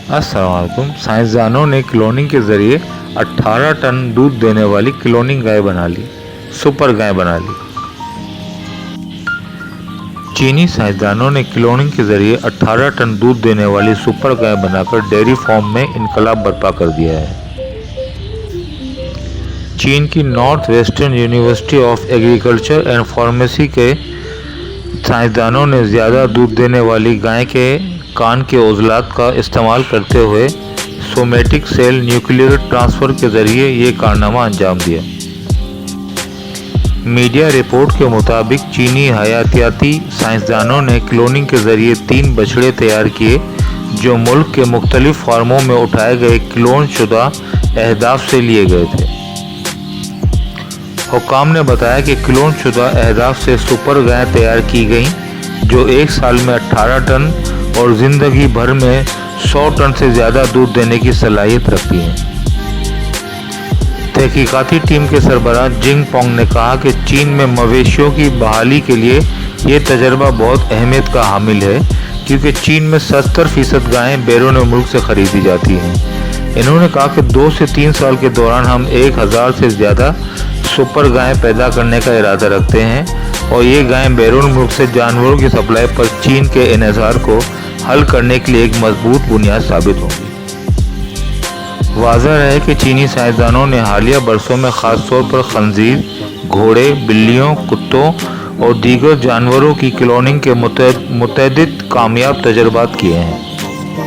अस्सलाम वालेकुम। साइंसदानों ने क्लोनिंग के ज़रिए 18 टन दूध देने वाली क्लोनिंग गाय बना ली, सुपर गाय बना ली। चीनी साइंसदानों ने क्लोनिंग के ज़रिए 18 टन दूध देने वाली सुपर गाय बनाकर डेयरी फार्म में इनकलाब बर्पा कर दिया है। चीन की north western university of agriculture and pharmacy के साइंसदानों ने ज़्यादा दूध देने वाली गाय के कान के ओज़लात का इस्तेमाल करते हुए सोमेटिक सेल न्यूक्लियर ट्रांसफ़र के ज़रिए ये कारनामा अंजाम दिया। मीडिया रिपोर्ट के मुताबिक चीनी हयातियाती साइंसदानों ने क्लोनिंग के ज़रिए 3 बछड़े तैयार किए जो मुल्क के मुख्तलिफ फार्मों में उठाए गए क्लोन शुदा अहदाफ से लिए गए थे। हुक्काम ने बताया कि क्लोन शुदा अहदाफ से सुपर गाय तैयार की गईं जो एक साल में 18 टन और ज़िंदगी भर में 100 टन से ज़्यादा दूध देने की सलाहियत रखती हैं। तहकीकाती टीम के सरबराह जिंग पोंग ने कहा कि चीन में मवेशियों की बहाली के लिए ये तजर्बा बहुत अहमियत का हामिल है क्योंकि चीन में 70% गायें बैरून मुल्क से ख़रीदी जाती हैं। इन्होंने कहा कि 2 से 3 साल के दौरान हम 1000 से ज़्यादा सुपर गायें पैदा करने का इरादा रखते हैं और ये गायें बैरून मुल्क से जानवरों की सप्लाई पर चीन के इन्हिसार को हल करने के लिए एक मजबूत बुनियाद साबित होंगी। वाज़ह है कि चीनी साइंसदानों ने हालिया बरसों में ख़ास तौर पर खंजीर, घोड़े, बिल्लियों, कुत्तों और दीगर जानवरों की क्लोनिंग के मुतअद्दिद कामयाब तजर्बात किए हैं।